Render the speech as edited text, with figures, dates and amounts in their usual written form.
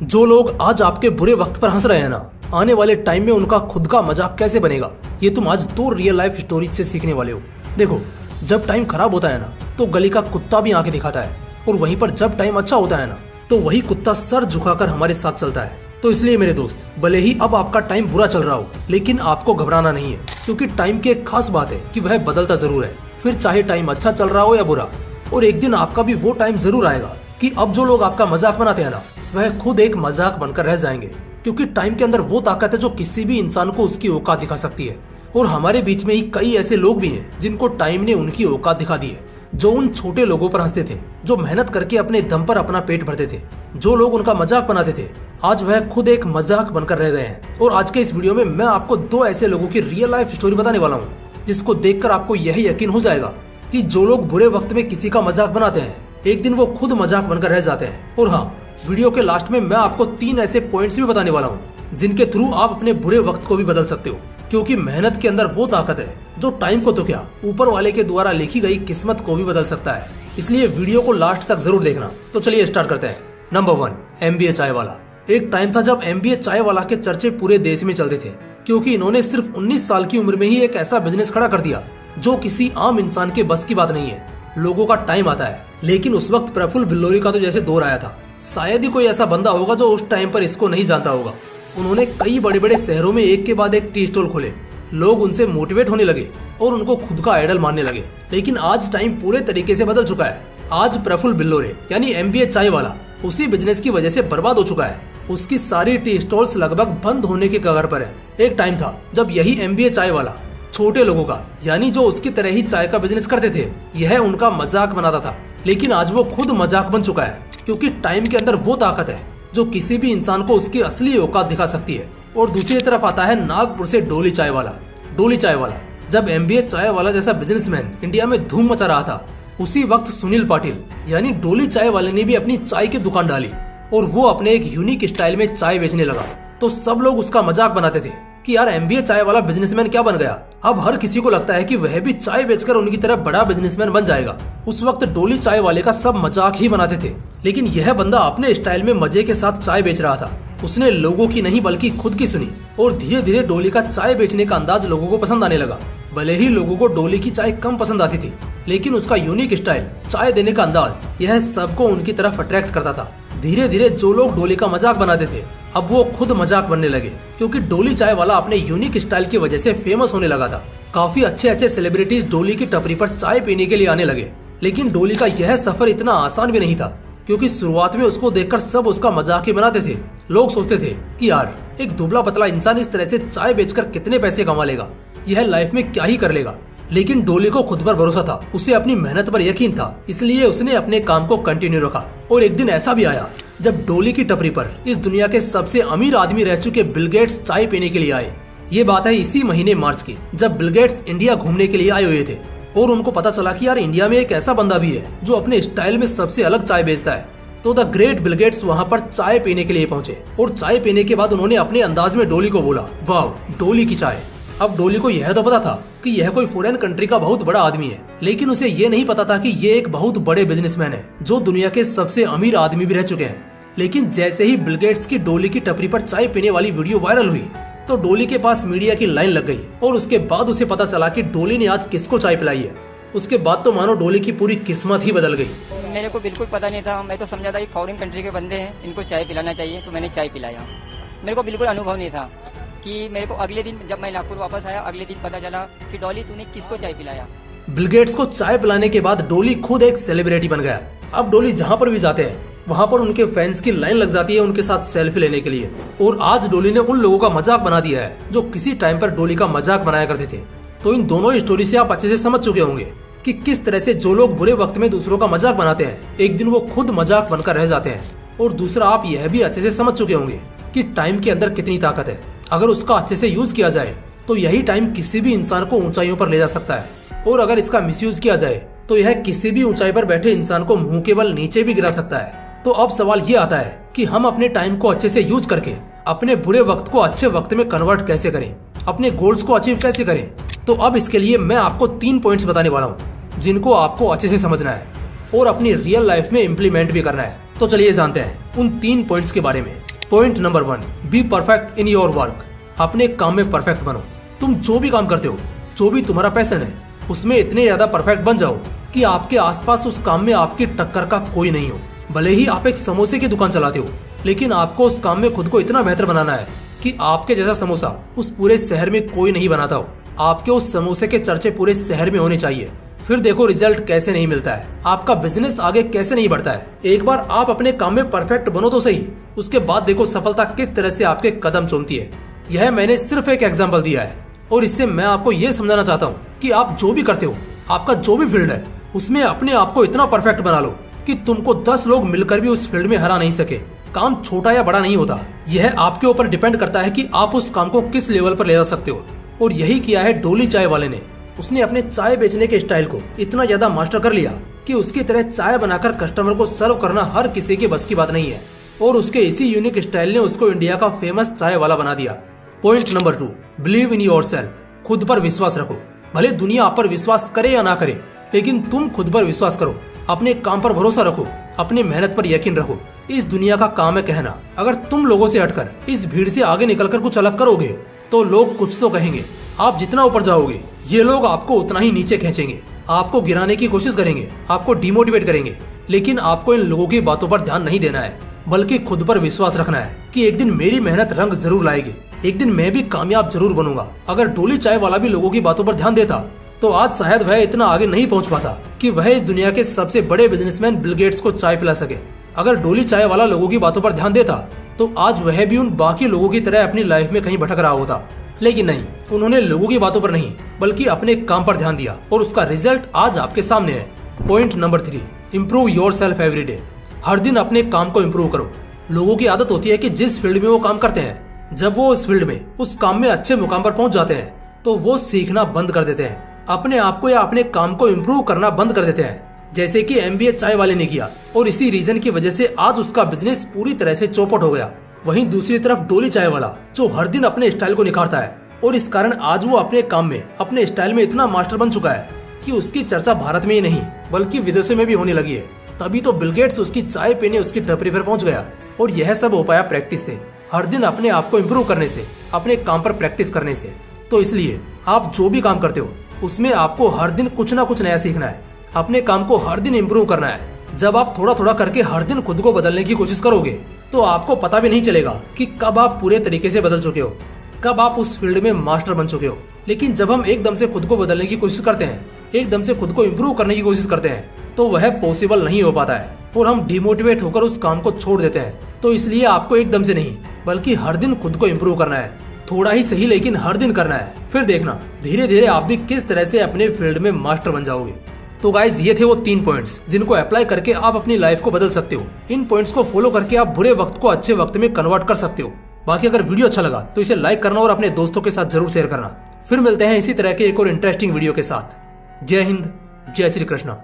जो लोग आज आपके बुरे वक्त पर हंस रहे हैं ना, आने वाले टाइम में उनका खुद का मजाक कैसे बनेगा, ये तुम आज 2 रियल लाइफ स्टोरीज से सीखने वाले हो। देखो, जब टाइम खराब होता है ना, तो गली का कुत्ता भी आंखें दिखाता है, और वहीं पर जब टाइम अच्छा होता है ना, तो वही कुत्ता सर झुकाकर हमारे साथ चलता है। तो इसलिए मेरे दोस्त, भले ही अब आपका टाइम बुरा चल रहा हो, लेकिन आपको घबराना नहीं है, क्योंकि टाइम की एक खास बात है कि वह बदलता जरूर है। फिर चाहे टाइम अच्छा चल रहा हो या बुरा, और एक दिन आपका भी वो टाइम जरूर आएगा कि अब जो लोग आपका मजाक बनाते हैं ना, वह खुद एक मजाक बनकर रह जाएंगे। क्योंकि टाइम के अंदर वो ताकत है जो किसी भी इंसान को उसकी औकात दिखा सकती है। और हमारे बीच में ही कई ऐसे लोग भी हैं जिनको टाइम ने उनकी औकात दिखा दी है, जो उन छोटे लोगों पर हंसते थे, जो मेहनत करके अपने दम पर अपना पेट भरते थे, जो लोग उनका मजाक बनाते थे, आज वह खुद एक मजाक बनकर रह गए हैं। और आज के इस वीडियो में मैं आपको 2 ऐसे लोगों की रियल लाइफ स्टोरी बताने वाला हूँ, जिसको देखकर आपको यह यकीन हो जाएगा कि जो लोग बुरे वक्त में किसी का मजाक बनाते हैं, एक दिन वो खुद मजाक बनकर रह जाते हैं। और हाँ, वीडियो के लास्ट में मैं आपको 3 ऐसे पॉइंट्स भी बताने वाला हूँ, जिनके थ्रू आप अपने बुरे वक्त को भी बदल सकते हो। क्योंकि मेहनत के अंदर वो ताकत है जो टाइम को तो क्या, ऊपर वाले के द्वारा लिखी गई किस्मत को भी बदल सकता है। इसलिए वीडियो को लास्ट तक जरूर देखना। तो चलिए स्टार्ट करते हैं। नंबर 1, MBA चाय वाला। एक टाइम था जब MBA चाय वाला के चर्चे पूरे देश में चलते थे, क्योंकि इन्होंने सिर्फ 19 साल की उम्र में ही एक ऐसा बिजनेस खड़ा कर दिया जो किसी आम इंसान के बस की बात नहीं है। लोगों का टाइम आता है, लेकिन उस वक्त प्रफुल्ल बिल्लोरी का तो जैसे दौर आया था। शायद ही कोई ऐसा बंदा होगा जो उस टाइम पर इसको नहीं जानता होगा। उन्होंने कई बड़े बड़े शहरों में एक के बाद एक टी स्टॉल खोले। लोग उनसे मोटिवेट होने लगे और उनको खुद का आइडल मानने लगे। लेकिन आज टाइम पूरे तरीके से बदल चुका है। आज प्रफुल्ल बिल्लोरे यानी MBA चाय वाला उसी बिजनेस की वजह से बर्बाद हो चुका है। उसकी सारी टी स्टॉल्स लगभग बंद होने के कगार पर है। एक टाइम था जब यही MBA चाय वाला छोटे लोगों का, यानी जो उसकी तरह ही चाय का बिजनेस करते थे, यह उनका मजाक बनाता था। लेकिन आज वो खुद मजाक बन चुका है, क्योंकि टाइम के अंदर वो ताकत है जो किसी भी इंसान को उसकी असली औकात दिखा सकती है। और दूसरी तरफ आता है नागपुर से डोली चाय वाला। डोली चाय वाला जब MBA चाय वाला जैसा बिजनेसमैन इंडिया में धूम मचा रहा था, उसी वक्त सुनील पाटिल यानी डोली चाय वाले ने भी अपनी चाय की दुकान डाली, और वो अपने एक यूनिक स्टाइल में चाय बेचने लगा। तो सब लोग उसका मजाक बनाते थे कि यार MBA चाय वाला बिजनेसमैन क्या बन गया। अब हर किसी को लगता है कि वह भी चाय बेचकर उनकी तरह बड़ा बिजनेसमैन बन जाएगा। उस वक्त डोली चाय वाले का सब मजाक ही बनाते थे, लेकिन यह बंदा अपने स्टाइल में मजे के साथ चाय बेच रहा था। उसने लोगों की नहीं बल्कि खुद की सुनी, और धीरे धीरे डोली का चाय बेचने का अंदाज लोगों को पसंद आने लगा। भले ही लोगों को डोली की चाय कम पसंद आती थी, लेकिन उसका यूनिक स्टाइल, चाय देने का अंदाज, यह सबको उनकी तरफ अट्रैक्ट करता था। धीरे धीरे जो लोग डोली का मजाक बनाते थे, अब वो खुद मजाक बनने लगे, क्योंकि डोली चाय वाला अपने यूनिक स्टाइल की वजह से फेमस होने लगा था। काफी अच्छे अच्छे सेलिब्रिटीज डोली की टपरी पर चाय पीने के लिए आने लगे। लेकिन डोली का यह सफर इतना आसान भी नहीं था, क्योंकि शुरुआत में उसको देखकर सब उसका मजाक ही बनाते थे। लोग सोचते थे कि यार, एक दुबला पतला इंसान इस तरह से चाय बेचकर कितने पैसे कमा लेगा, यह लाइफ में क्या ही कर लेगा। लेकिन डोली को खुद पर भरोसा था, उसे अपनी मेहनत पर यकीन था, इसलिए उसने अपने काम को कंटिन्यू रखा। और एक दिन ऐसा भी आया जब डोली की टपरी पर इस दुनिया के सबसे अमीर आदमी रह चुके बिल गेट्स चाय पीने के लिए आए। ये बात है इसी महीने मार्च की, जब बिल गेट्स इंडिया घूमने के लिए आए हुए थे, और उनको पता चला कि यार, इंडिया में एक ऐसा बंदा भी है जो अपने स्टाइल में सबसे अलग चाय बेचता है। तो द ग्रेट बिल गेट्स वहाँ पर चाय पीने के लिए पहुंचे, और चाय पीने के बाद उन्होंने अपने अंदाज में डोली को बोला, वाह, डोली की चाय। अब डोली को यह तो पता था कि यह कोई फॉरेन कंट्री का बहुत बड़ा आदमी है, लेकिन उसे यह नहीं पता था कि यह एक बहुत बड़े बिजनेसमैन है, जो दुनिया के सबसे अमीर आदमी भी रह चुके हैं। लेकिन जैसे ही बिल गेट्स की डोली की टपरी पर चाय पीने वाली वीडियो वायरल हुई, तो डोली के पास मीडिया की लाइन लग गई, और उसके बाद उसे पता चला कि डोली ने आज किसको चाय पिलाई है। उसके बाद तो मानो डोली की पूरी किस्मत ही बदल गई। मेरे को बिल्कुल पता नहीं था, मैं तो समझा था कि फॉरेन कंट्री के बंदे हैं, इनको चाय पिलाना चाहिए, तो मैंने चाय पिलाया। मेरे को बिल्कुल अनुभव नहीं था कि मेरे को अगले दिन जब मैं नागपुर वापस आया, अगले दिन पता चला कि डॉली तूने किसको चाय पिलाया। बिल गेट्स को चाय पिलाने के बाद डोली खुद एक सेलिब्रिटी बन गया। अब डोली जहाँ पर भी जाते हैं, वहाँ पर उनके फैंस की लाइन लग जाती है उनके साथ सेल्फी लेने के लिए। और आज डोली ने उन लोगों का मजाक बना दिया है जो किसी टाइम पर डोली का मजाक बनाया करते थे। तो इन दोनों स्टोरी से आप अच्छे से समझ चुके होंगे कि किस तरह से जो लोग बुरे वक्त में दूसरों का मजाक बनाते हैं, एक दिन वो खुद मजाक बनकर रह जाते हैं। और दूसरा, आप यह भी अच्छे से समझ चुके होंगे कि टाइम के अंदर कितनी ताकत है। अगर उसका अच्छे से यूज किया जाए तो यही टाइम किसी भी इंसान को ऊंचाइयों पर ले जा सकता है, और अगर इसका मिसयूज किया जाए तो यह किसी भी ऊंचाई पर बैठे इंसान को मुंह के बल नीचे भी गिरा सकता है। तो अब सवाल ये आता है कि हम अपने टाइम को अच्छे से यूज करके अपने बुरे वक्त को अच्छे वक्त में कन्वर्ट कैसे करें, अपने गोल्स को अचीव कैसे करें। तो अब इसके लिए मैं आपको 3 पॉइंट्स बताने वाला हूँ, जिनको आपको अच्छे से समझना है और अपनी रियल लाइफ में इम्प्लीमेंट भी करना है। तो चलिए जानते हैं उन 3 पॉइंट्स के बारे में। Point number 1, be perfect in your work. अपने काम में परफेक्ट बनो। तुम जो भी काम करते हो, जो भी तुम्हारा पैशन है, उसमें इतने ज्यादा परफेक्ट बन जाओ कि आपके आसपास उस काम में आपकी टक्कर का कोई नहीं हो। भले ही आप एक समोसे की दुकान चलाते हो, लेकिन आपको उस काम में खुद को इतना बेहतर बनाना है कि आपके जैसा समोसा उस पूरे शहर में कोई नहीं बनाता हो। आपके उस समोसे के चर्चे पूरे शहर में होने चाहिए। फिर देखो रिजल्ट कैसे नहीं मिलता है, आपका बिजनेस आगे कैसे नहीं बढ़ता है। एक बार आप अपने काम में परफेक्ट बनो तो सही, उसके बाद देखो सफलता किस तरह से आपके कदम चूमती है। यह मैंने सिर्फ एक एग्जाम्पल दिया है और इससे मैं आपको ये समझाना चाहता हूँ कि आप जो भी करते हो, आपका जो भी फील्ड है, उसमें अपने आप को इतना परफेक्ट बना लो कि तुमको 10 लोग मिलकर भी उस फील्ड में हरा नहीं सके। काम छोटा या बड़ा नहीं होता, यह आपके ऊपर डिपेंड करता है कि आप उस काम को किस लेवल पर ले जा सकते हो। और यही किया है डोली चाय वाले ने। उसने अपने चाय बेचने के स्टाइल को इतना ज्यादा मास्टर कर लिया कि उसकी तरह चाय बनाकर कस्टमर को सर्व करना हर किसी के बस की बात नहीं है। और उसके इसी यूनिक स्टाइल ने उसको इंडिया का फेमस चाय वाला बना दिया। Point number 2, believe in yourself. खुद पर विश्वास रखो। भले दुनिया आप पर विश्वास करे या ना करे, लेकिन तुम खुद पर विश्वास करो। अपने काम पर भरोसा रखो, अपने मेहनत पर यकीन रखो। इस दुनिया का काम है कहना। अगर तुम लोगों से हटकर इस भीड़ से आगे निकलकर कुछ अलग करोगे तो लोग कुछ तो कहेंगे। आप जितना ऊपर जाओगे, ये लोग आपको उतना ही नीचे खींचेंगे, आपको गिराने की कोशिश करेंगे, आपको डिमोटिवेट करेंगे। लेकिन आपको इन लोगों की बातों पर ध्यान नहीं देना है, बल्कि खुद पर विश्वास रखना है कि एक दिन मेरी मेहनत रंग जरूर लाएगी, एक दिन मैं भी कामयाब जरूर बनूंगा। अगर डोली चाय वाला भी लोगों की बातों पर ध्यान देता तो आज शायद वह इतना आगे नहीं पहुंच पाता कि वह इस दुनिया के सबसे बड़े बिजनेसमैन बिल गेट्स को चाय पिला सके। अगर डोली चाय वाला लोगों की बातों पर ध्यान देता तो आज वह भी उन बाकी लोगों की तरह अपनी लाइफ में कहीं भटक रहा होता। लेकिन नहीं, उन्होंने लोगों की बातों पर नहीं बल्कि अपने काम पर ध्यान दिया और उसका रिजल्ट आज आपके सामने है। Point number 3, improve yourself every day. हर दिन अपने काम को इम्प्रूव करो। लोगों की आदत होती है कि जिस फील्ड में वो काम करते हैं, जब वो उस फील्ड में उस काम में अच्छे मुकाम पर पहुंच जाते हैं तो वो सीखना बंद कर देते हैं, अपने आप को या अपने काम को इम्प्रूव करना बंद कर देते हैं, जैसे कि MBA चाय वाले ने किया। और इसी रीजन की वजह से आज उसका बिजनेस पूरी तरह से चौपट हो गया। वहीं दूसरी तरफ डोली चाय वाला जो हर दिन अपने स्टाइल को निखारता है और इस कारण आज वो अपने काम में अपने स्टाइल में इतना मास्टर बन चुका है कि उसकी चर्चा भारत में ही नहीं बल्कि विदेशों में भी होने लगी है। तभी तो बिल गेट्स उसकी चाय पीने उसकी टपरी पर पहुंच गया। और यह सब हो पाया प्रैक्टिस से, हर दिन अपने आप को इम्प्रूव करने से, अपने काम पर प्रैक्टिस करने से। तो इसलिए आप जो भी काम करते हो उसमें आपको हर दिन कुछ ना कुछ नया सीखना है, अपने काम को हर दिन इम्प्रूव करना है। जब आप थोड़ा थोड़ा करके हर दिन खुद को बदलने की कोशिश करोगे तो आपको पता भी नहीं चलेगा कि कब आप पूरे तरीके से बदल चुके हो, कब आप उस फील्ड में मास्टर बन चुके हो। लेकिन जब हम एकदम से खुद को बदलने की कोशिश करते हैं, एकदम से खुद को इम्प्रूव करने की कोशिश करते हैं, तो वह पॉसिबल नहीं हो पाता है और हम डिमोटिवेट होकर उस काम को छोड़ देते हैं। तो इसलिए आपको एकदम से नहीं बल्कि हर दिन खुद को इम्प्रूव करना है। थोड़ा ही सही लेकिन हर दिन करना है। फिर देखना धीरे धीरे आप भी किस तरह से अपने फील्ड में मास्टर बन जाओगे। तो गाइज ये थे वो 3 पॉइंट्स जिनको अप्लाई करके आप अपनी लाइफ को बदल सकते हो। इन पॉइंट्स को फॉलो करके आप बुरे वक्त को अच्छे वक्त में कन्वर्ट कर सकते हो। बाकी अगर वीडियो अच्छा लगा तो इसे लाइक करना और अपने दोस्तों के साथ जरूर शेयर करना। फिर मिलते हैं इसी तरह के एक और इंटरेस्टिंग वीडियो के साथ। जय हिंद, जय श्री कृष्णा।